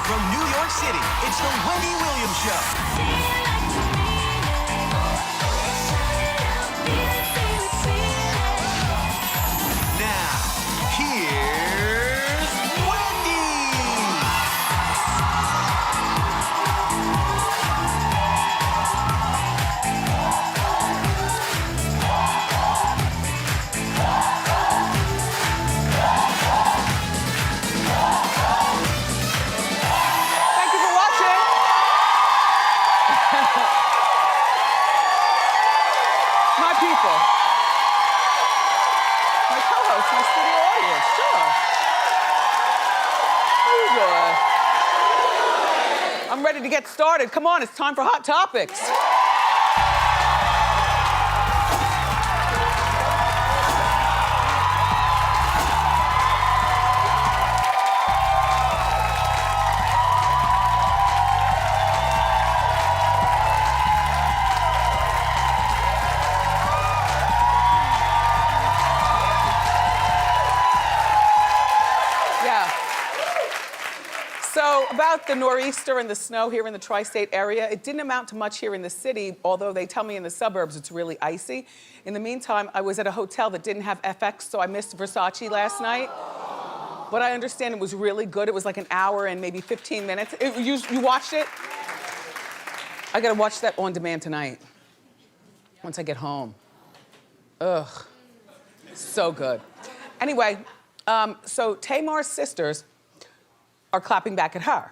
From New York City, it's the Wendy Williams Show. Now, here's Wendy. Thank you for watching. My people. My co-host, my studio audience, sure. You good? I'm ready to get started. Come on, it's time for Hot Topics. Yeah. So about the nor'easter and the snow here in the tri-state area, it didn't amount to much here in the city, although they tell me in the suburbs it's really icy. In the meantime, I was at a hotel that didn't have FX, so I missed Versace last night. But I understand it was really good. It was like an hour and maybe 15 minutes. You watched it? I gotta watch that on demand tonight, once I get home. Ugh, so good. Anyway, so Tamar's sisters are clapping back at her.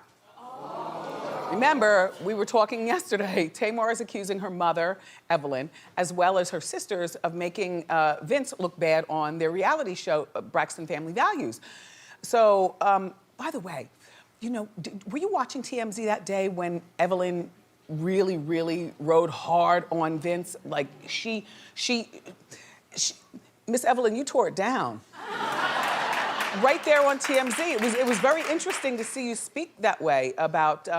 Remember, we were talking yesterday, Tamar is accusing her mother, Evelyn, as well as her sisters of making Vince look bad on their reality show, Braxton Family Values. So, by the way, you know, were you watching TMZ that day when Evelyn really, really rode hard on Vince? Like, Miss Evelyn, you tore it down. Right there on TMZ. It was very interesting to see you speak that way about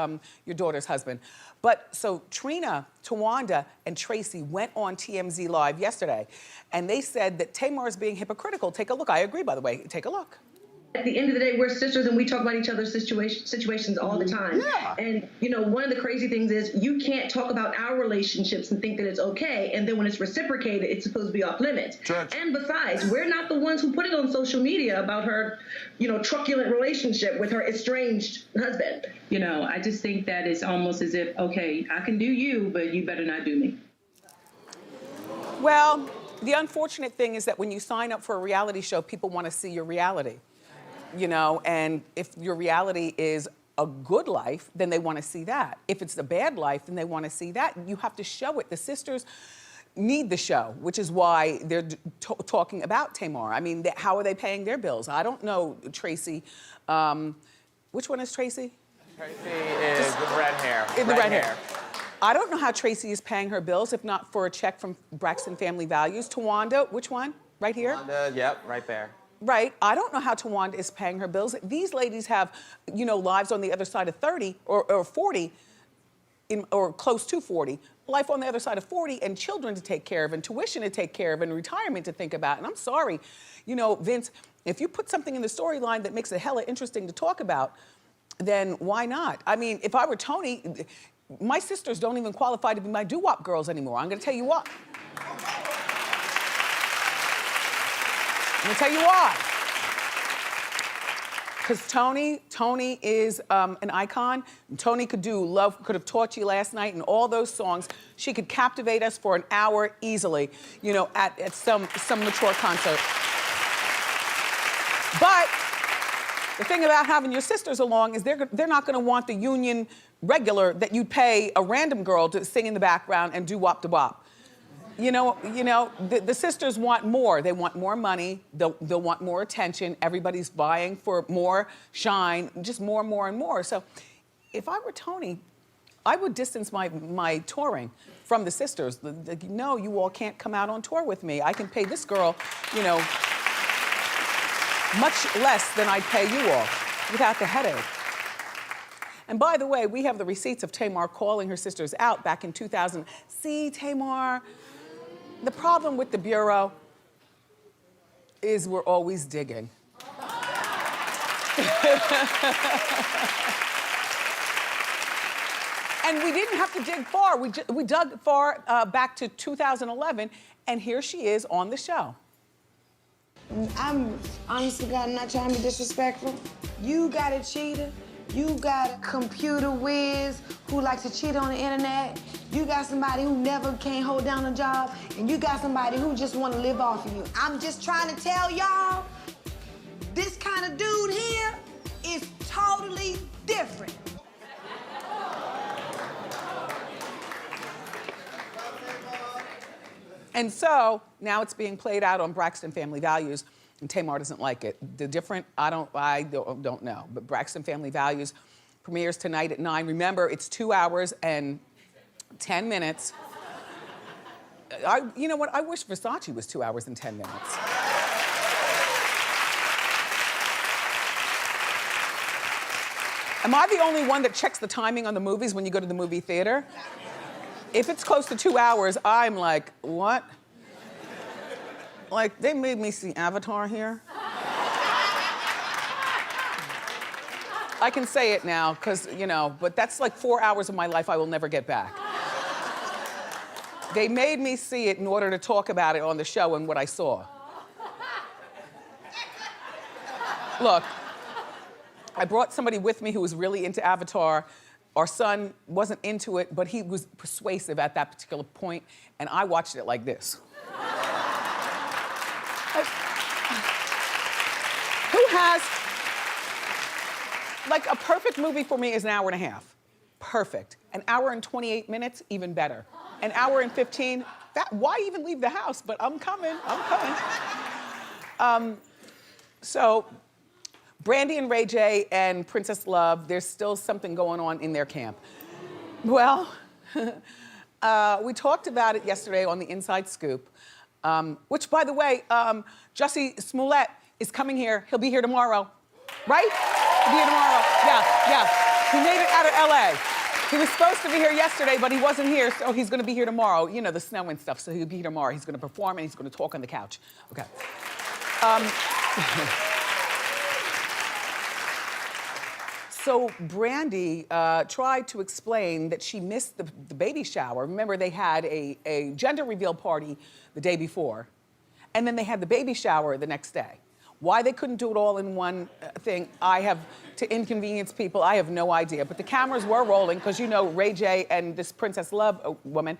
your daughter's husband. But so Trina, Tawanda, and Tracy went on TMZ Live yesterday, and they said that Tamar is being hypocritical. Take a look. I agree, by the way. Take a look. At the end of the day, we're sisters and we talk about each other's situations all the time. Yeah. And, you know, one of the crazy things is you can't talk about our relationships and think that it's okay. And then when it's reciprocated, it's supposed to be off limits. Church. And besides, we're not the ones who put it on social media about her, you know, truculent relationship with her estranged husband. You know, I just think that it's almost as if, okay, I can do you, but you better not do me. Well, the unfortunate thing is that when you sign up for a reality show, people want to see your reality. You know, and if your reality is a good life, then they want to see that. If it's a bad life, then they want to see that. You have to show it. The sisters need the show, which is why they're talking about Tamar. I mean, how are they paying their bills? I don't know, Tracy. Which one is Tracy? Tracy is the red hair. The red hair. I don't know how Tracy is paying her bills, if not for a check from Braxton Family Values. Tawanda, which one? Right here? Tawanda, yep, right there. Right. I don't know how Tawanda is paying her bills. These ladies have, you know, lives on the other side of 30 or 40, or close to 40, life on the other side of 40, and children to take care of, and tuition to take care of, and retirement to think about. And I'm sorry, you know, Vince, if you put something in the storyline that makes it hella interesting to talk about, then why not? I mean, if I were Tony, my sisters don't even qualify to be my doo-wop girls anymore. I'm gonna tell you what. I'm gonna tell you why. Because Tony is an icon. Tony could do Love Could Have Taught You Last Night and all those songs. She could captivate us for an hour easily, you know, at some mature concert. But the thing about having your sisters along is they're not gonna want the union regular that you'd pay a random girl to sing in the background and do wop-de-wop. You know, the sisters want more. They want more money. They'll want more attention. Everybody's vying for more shine, just more and more and more. So if I were Tony, I would distance my touring from the sisters. No, you all can't come out on tour with me. I can pay this girl, you know, much less than I'd pay you all without the headache. And by the way, we have the receipts of Tamar calling her sisters out back in 2000. See, Tamar, the problem with the Bureau is we're always digging. And we didn't have to dig far. We dug far back to 2011, and here she is on the show. I'm honestly, God, not trying to be disrespectful. You got a cheater. You got a computer whiz who likes to cheat on the internet. You got somebody who never can't hold down a job, and you got somebody who just want to live off of you. I'm just trying to tell y'all, this kind of dude here is totally different. And so now it's being played out on Braxton Family Values, and Tamar doesn't like it. The different, I don't know, but Braxton Family Values premieres tonight at 9. Remember, it's 2 hours and 10 minutes. You know what? I wish Versace was 2 hours and 10 minutes. Am I the only one that checks the timing on the movies when you go to the movie theater? If it's close to 2 hours, I'm like, what? Like, they made me see Avatar here. I can say it now, because, you know, but that's like 4 hours of my life I will never get back. They made me see it in order to talk about it on the show and what I saw. Look, I brought somebody with me who was really into Avatar. Our son wasn't into it, but he was persuasive at that particular point, and I watched it like this. Who has, like, a perfect movie for me is an hour and a half. Perfect. An hour and 28 minutes, even better. An hour and 15, why even leave the house? But I'm coming. So, Brandy and Ray J and Princess Love, there's still something going on in their camp. Well, we talked about it yesterday on the Inside Scoop, which, by the way, Jussie Smollett is coming here. He'll be here tomorrow, right? He'll be here tomorrow. Yeah. He made it out of LA. He was supposed to be here yesterday, but he wasn't here, so he's gonna be here tomorrow. You know, the snow and stuff, so he'll be here tomorrow. He's gonna perform and he's gonna talk on the couch. Okay. So Brandy tried to explain that she missed the baby shower. Remember, they had a gender reveal party the day before, and then they had the baby shower the next day. Why they couldn't do it all in one thing, to inconvenience people, I have no idea. But the cameras were rolling, because you know Ray J and this Princess Love woman,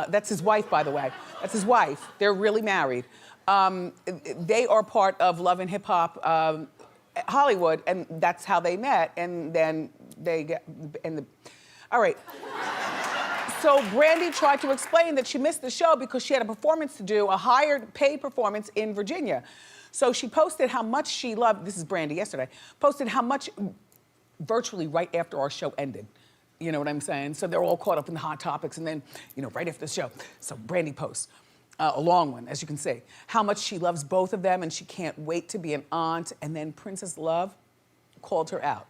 that's his wife, by the way. That's his wife. They're really married. They are part of Love and Hip Hop Hollywood, and that's how they met, and then they get, all right. So Brandy tried to explain that she missed the show because she had a performance to do, a hired paid performance in Virginia. So she posted how much she loved, this is Brandy yesterday, posted how much virtually right after our show ended. You know what I'm saying? So they're all caught up in the hot topics, and then, you know, right after the show. So Brandy posts, a long one, as you can see, how much she loves both of them and she can't wait to be an aunt. And then Princess Love called her out.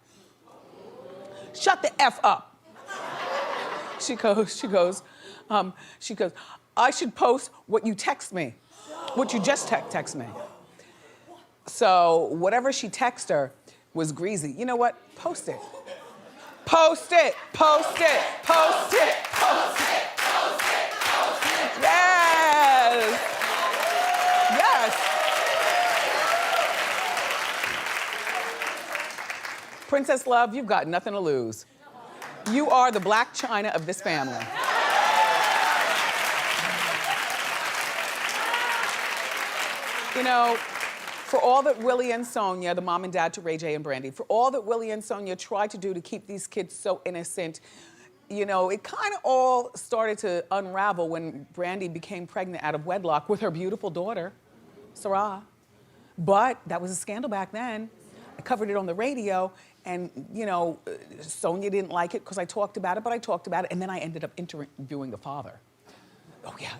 Shut the F up. She goes, I should post what you text me, what you just text me. So whatever she texted her was greasy. You know what? Post it. Post it, post it, post it, post it, post it, post it. Yes. Yes. Princess Love, you've got nothing to lose. You are the Black China of this family. You know, for all that Willie and Sonia, the mom and dad to Ray J and Brandy, for all that Willie and Sonia tried to do to keep these kids so innocent, you know, it kind of all started to unravel when Brandy became pregnant out of wedlock with her beautiful daughter, Sarah. But that was a scandal back then. I covered it on the radio, and, you know, Sonia didn't like it because I talked about it, but I talked about it, and then I ended up interviewing the father. Oh, yeah,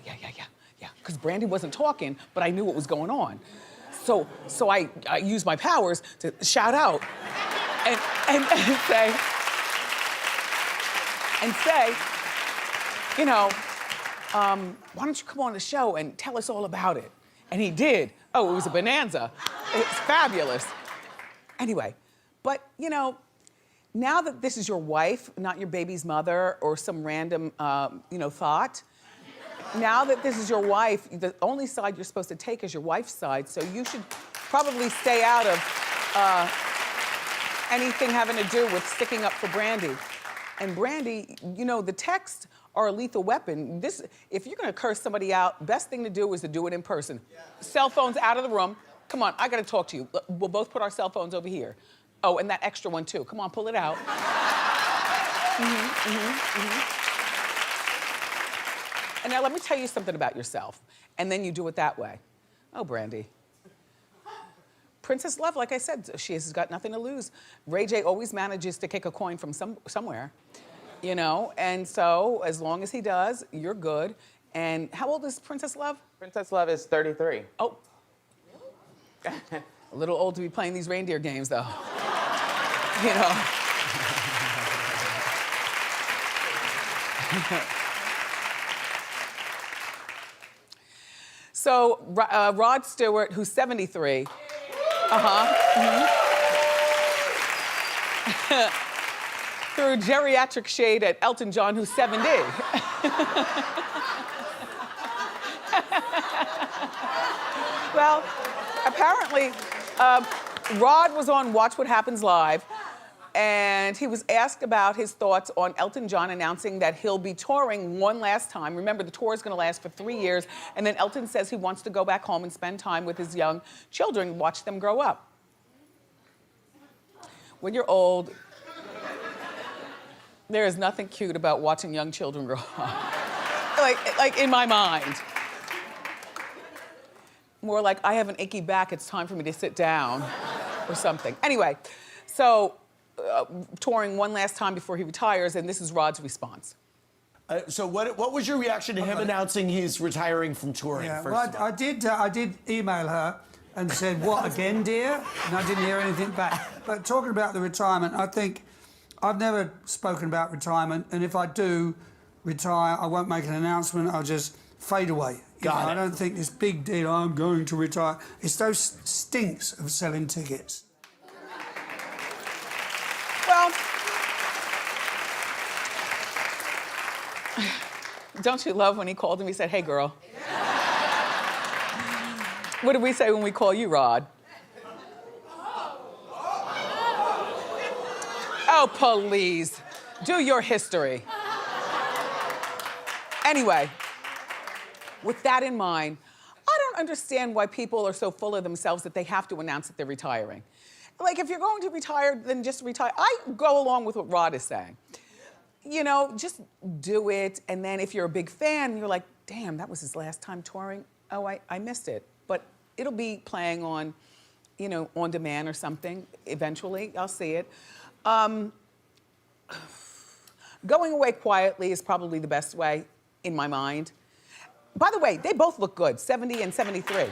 because Brandy wasn't talking, but I knew what was going on. So I used my powers to shout out and say, you know, why don't you come on the show and tell us all about it? And he did. Oh, it was a bonanza. It was fabulous. Anyway, but you know, now that this is your wife, not your baby's mother or some random, thought, now that this is your wife, the only side you're supposed to take is your wife's side, so you should probably stay out of anything having to do with sticking up for Brandy. And Brandy, the texts are a lethal weapon. If you're gonna curse somebody out, best thing to do is to do it in person. Yeah. Cell phones out of the room. Come on, I gotta talk to you. We'll both put our cell phones over here. Oh, and that extra one too. Come on, pull it out. And now let me tell you something about yourself. And then you do it that way. Oh, Brandy. Princess Love, like I said, she has got nothing to lose. Ray J always manages to kick a coin from somewhere, And so as long as he does, you're good. And how old is Princess Love? Princess Love is 33. Oh. A little old to be playing these reindeer games, though. So Rod Stewart, who's 73. Threw geriatric shade at Elton John, who's 70. Well, apparently, Rod was on Watch What Happens Live, and he was asked about his thoughts on Elton John announcing that he'll be touring one last time. Remember, the tour is gonna last for 3 years, and then Elton says he wants to go back home and spend time with his young children, watch them grow up. When you're old, there is nothing cute about watching young children grow up. like in my mind. More like, I have an achy back, it's time for me to sit down, or something. Anyway, so touring one last time before he retires, and this is Rod's response. So what was your reaction to him announcing he's retiring from touring? Yeah, well, I did email her and said, what, again, dear? And I didn't hear anything back. But talking about the retirement, I think I've never spoken about retirement, and if I do retire, I won't make an announcement, I'll just fade away. I don't think this big deal, I'm going to retire. It's those stinks of selling tickets. Well, don't you love when he called him, he said, hey, girl. What did we say when we call you, Rod? Oh, please. Do your history. Anyway, with that in mind, I don't understand why people are so full of themselves that they have to announce that they're retiring. Like, if you're going to retire, then just retire. I go along with what Rod is saying. Just do it, and then if you're a big fan, you're like, damn, that was his last time touring. Oh, I missed it. But it'll be playing on, on demand or something eventually. I'll see it. Going away quietly is probably the best way, in my mind. By the way, they both look good, 70 and 73.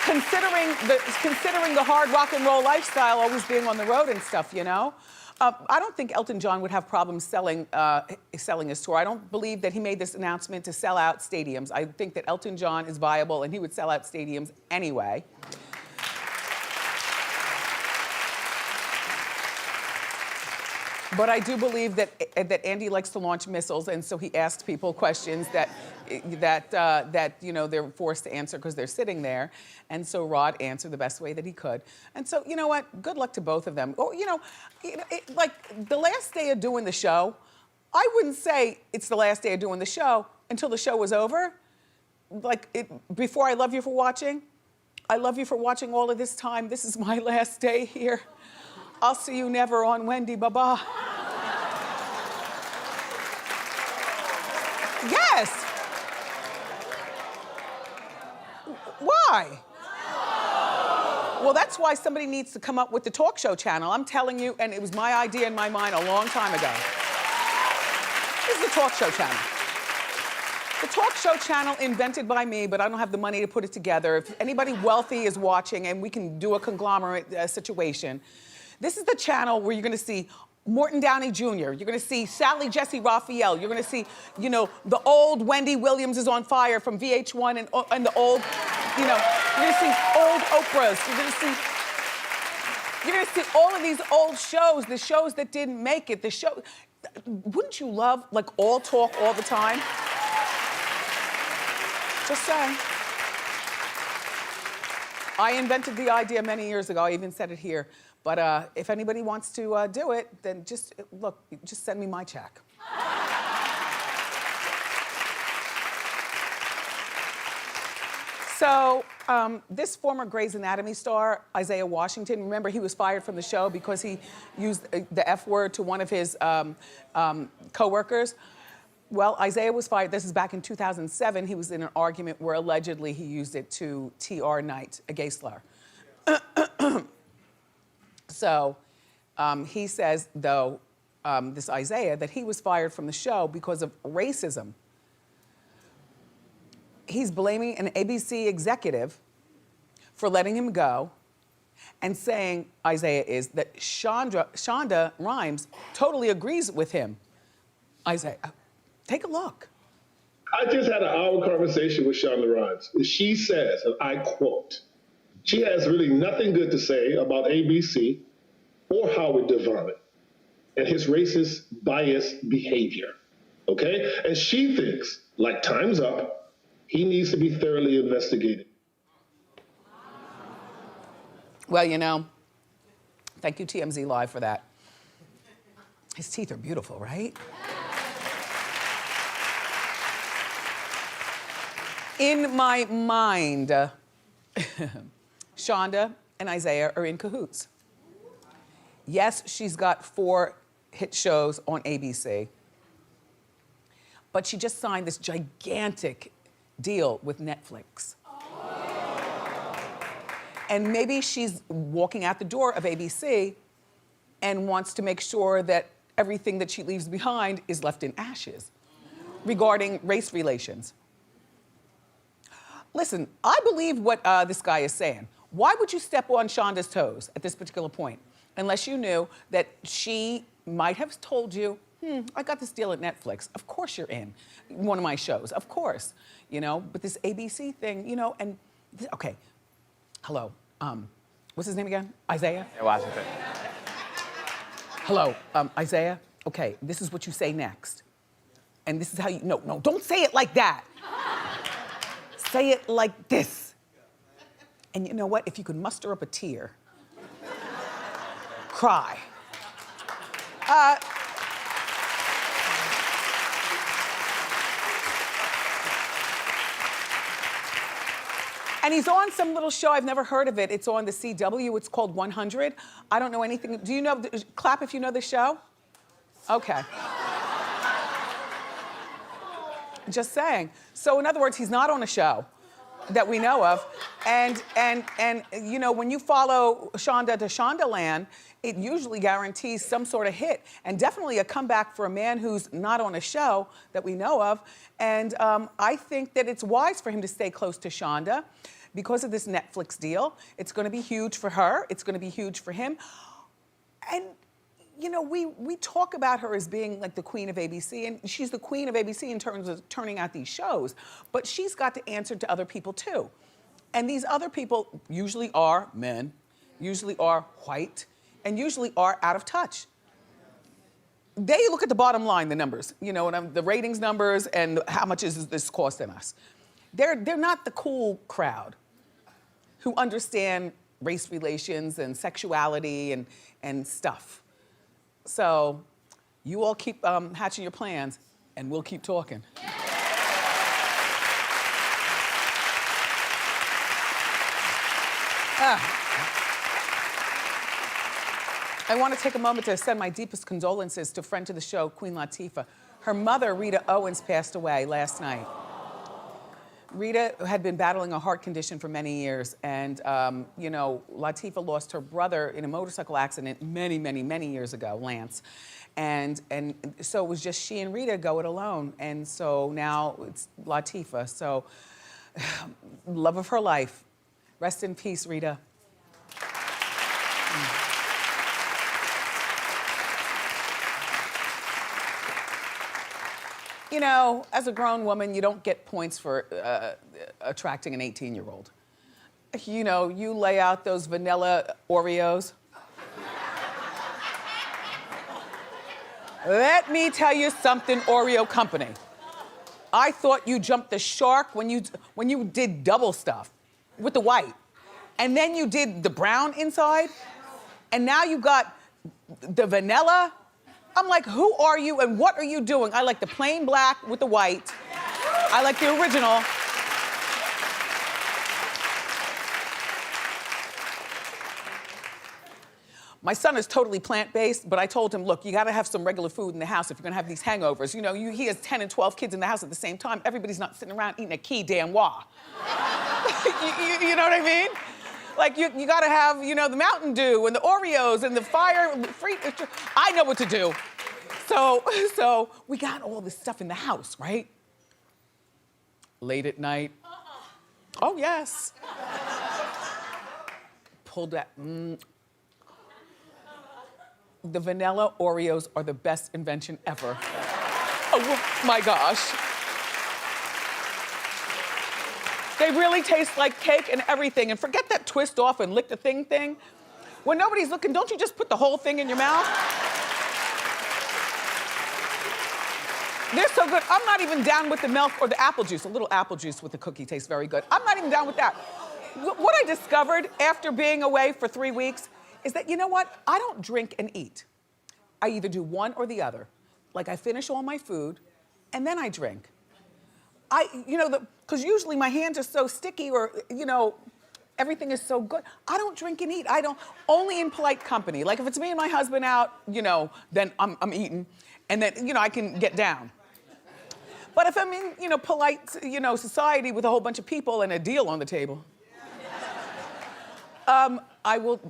Considering the hard rock and roll lifestyle, always being on the road and stuff, I don't think Elton John would have problems selling his tour. I don't believe that he made this announcement to sell out stadiums. I think that Elton John is viable and he would sell out stadiums anyway. But I do believe that Andy likes to launch missiles, and so he asked people questions that they're forced to answer because they're sitting there. And so Rod answered the best way that he could. And so, you know what? Good luck to both of them. Or, like the last day of doing the show, I wouldn't say it's the last day of doing the show until the show was over. Before I love you for watching. I love you for watching all of this time. This is my last day here. I'll see you never on Wendy, bye-bye. Yes. Why? Well, that's why somebody needs to come up with the talk show channel. I'm telling you, and it was my idea in my mind a long time ago. This is the talk show channel. The talk show channel invented by me, but I don't have the money to put it together. If anybody wealthy is watching and we can do a conglomerate situation, this is the channel where you're gonna see Morton Downey Jr., you're gonna see Sally Jesse Raphael, you're gonna see, the old Wendy Williams is on fire from VH1 and the old, you're gonna see old Oprahs, you're gonna see You're gonna see all of these old shows, the shows that didn't make it, the show. Wouldn't you love, like, all talk all the time? Just saying. I invented the idea many years ago. I even said it here. But if anybody wants to do it, then just, look, just send me my check. So, this former Grey's Anatomy star, Isaiah Washington, remember he was fired from the show because he used the F word to one of his co-workers? Well, Isaiah was fired. This is back in 2007. He was in an argument where allegedly he used it to T.R. Knight, a gay slur. So he says, though, this Isaiah, that he was fired from the show because of racism. He's blaming an ABC executive for letting him go and saying, Isaiah is, that Shonda Rhimes totally agrees with him. Isaiah, take a look. I just had an hour conversation with Shonda Rhimes. She says, and I quote, she has really nothing good to say about ABC or Howard Devon and his racist, biased behavior, okay? And she thinks, like, time's up, he needs to be thoroughly investigated. Well, you know, thank you, TMZ Live, for that. His teeth are beautiful, right? In my mind, Shonda and Isaiah are in cahoots. Yes, she's got 4 hit shows on ABC, but she just signed this gigantic deal with Netflix. And maybe she's walking out the door of ABC and wants to make sure that everything that she leaves behind is left in ashes regarding race relations. Listen, I believe what this guy is saying. Why would you step on Shonda's toes at this particular point? Unless you knew that she might have told you, I got this deal at Netflix. Of course you're in one of my shows, of course. You know, but this ABC thing, you know, and, okay, hello, what's his name again? Isaiah? Yeah, Washington. Hello, Isaiah, okay, this is what you say next. And this is how you, no, don't say it like that. Say it like this. And you know what? If you could muster up a tear, cry. And he's on some little show, I've never heard of it. It's on the CW, it's called 100. I don't know anything. Do you know, clap if you know the show? Okay. Just saying. So in other words, he's not on a show that we know of. And you know, when you follow Shonda to Shondaland, it usually guarantees some sort of hit and definitely a comeback for a man who's not on a show that we know of. And I think that it's wise for him to stay close to Shonda because of this Netflix deal. It's gonna be huge for her. It's gonna be huge for him. And you know, we talk about her as being like the queen of ABC, and she's the queen of ABC in terms of turning out these shows, but she's got to answer to other people too. And these other people usually are men, usually are white, and usually are out of touch. They look at the bottom line, the numbers, you know, and the ratings numbers and how much is this costing us. They're not the cool crowd who understand race relations and sexuality and stuff. So you all keep hatching your plans, and we'll keep talking. I want to take a moment to send my deepest condolences to a friend to the show, Queen Latifah. Her mother, Rita Owens, passed away last night. Rita had been battling a heart condition for many years, and you know, Latifah lost her brother in a motorcycle accident many, many, many years ago, Lance. And so it was just she and Rita go it alone. And so now it's Latifah. So, love of her life. Rest in peace, Rita. You know, as a grown woman, you don't get points for attracting an 18-year-old. You know, you lay out those vanilla Oreos, Let me tell you something, Oreo company. I thought you jumped the shark when you did double stuff with the white. And then you did the brown inside. And now you got the vanilla. I'm like, who are you and what are you doing? I like the plain black with the white. I like the original. My son is totally plant-based, but I told him, look, you gotta have some regular food in the house if you're gonna have these hangovers. You know, he has 10 and 12 kids in the house at the same time. Everybody's not sitting around eating a quinoa. you know what I mean? Like, you gotta have, you know, the Mountain Dew and the Oreos and the free. I know what to do. So we got all this stuff in the house, right? Late at night. Oh, yes. Pulled that. The vanilla Oreos are the best invention ever. Oh my gosh. They really taste like cake and everything. And forget that twist off and lick the thing. When nobody's looking, don't you just put the whole thing in your mouth? They're so good. I'm not even down with the milk or the apple juice. A little apple juice with the cookie tastes very good. I'm not even down with that. What I discovered after being away for 3 weeks is that, you know what? I don't drink and eat. I either do one or the other. Like, I finish all my food and then I drink. Because usually my hands are so sticky or, you know, everything is so good. I don't drink and eat. Only in polite company. Like, if it's me and my husband out, you know, then I'm eating. And then, you know, I can get down. But if I'm in, you know, polite, you know, society with a whole bunch of people and a deal on the table, I will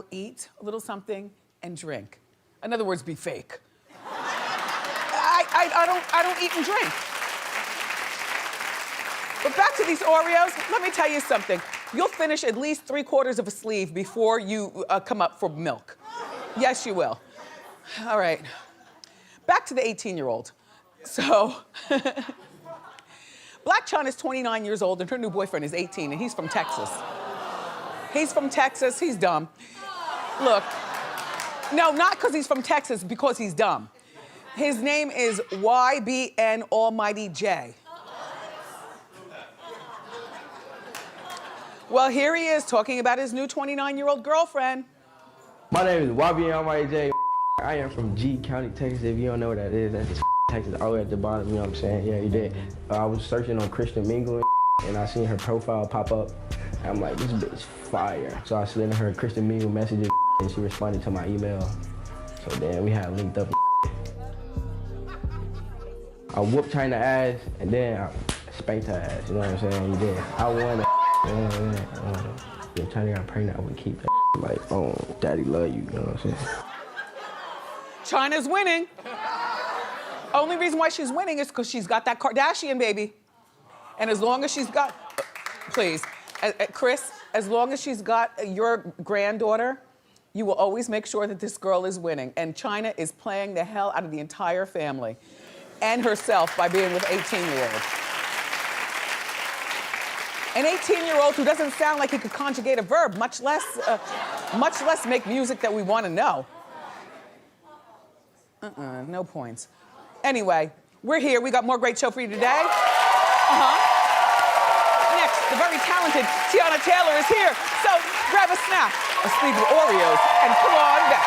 eat a little something and drink. In other words, be fake. I don't eat and drink. But back to these Oreos, let me tell you something. You'll finish at least 3/4 of a sleeve before you come up for milk. Yes, you will. All right. Back to the 18-year-old. So, Black China's 29 years old and her new boyfriend is 18 and he's from Texas. He's from Texas, he's dumb. Look, no, not because he's from Texas, because he's dumb. His name is YBN Almighty J. Well, here he is talking about his new 29-year-old girlfriend. My name is YBN Almighty J. I am from G County, Texas. If you don't know what that is, that's just Texas all the way at the bottom, you know what I'm saying? Yeah, you did. I was searching on Christian Mingle and I seen her profile pop up. And I'm like, this bitch fire. So I slid in her Christian Mingle messages and she responded to my email. So then we had linked up. I whooped China ass and then I spanked her ass, you know what I'm saying? You did. I won. If China got pregnant, I would keep that. Like, oh, daddy love you, you know what I'm saying? China's winning. Only reason why she's winning is because she's got that Kardashian baby. And as long as she's got, please, Chris, as long as she's got your granddaughter, you will always make sure that this girl is winning. And China is playing the hell out of the entire family and herself by being with 18-year-olds. An 18-year-old who doesn't sound like he could conjugate a verb, much less make music that we want to know. No points. Anyway, we're here. We got more great show for you today. Next, the very talented Tiana Taylor is here. So grab a snack, a sleeve of Oreos, and come on back.